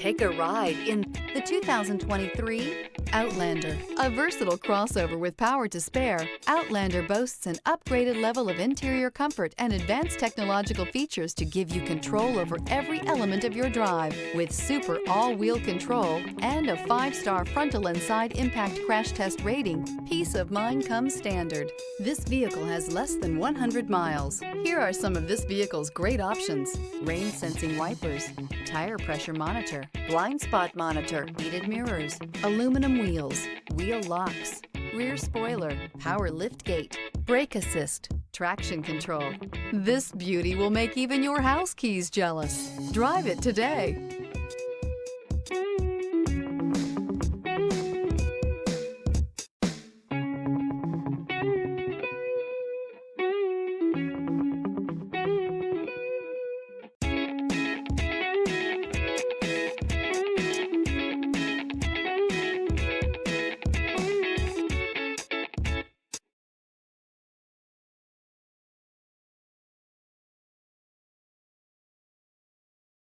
Take a ride in the 2023 Outlander. A versatile crossover with power to spare, Outlander boasts an upgraded level of interior comfort and advanced technological features to give you control over every element of your drive. With super all-wheel control and a 5-star frontal and side impact crash test rating, peace of mind comes standard. This vehicle has less than 100 miles. Here are some of this vehicle's great options: rain sensing wipers, tire pressure monitor, blind spot monitor, heated mirrors, aluminum wheels, wheel locks, rear spoiler, power liftgate, brake assist, traction control. This beauty will make even your house keys jealous. Drive it today.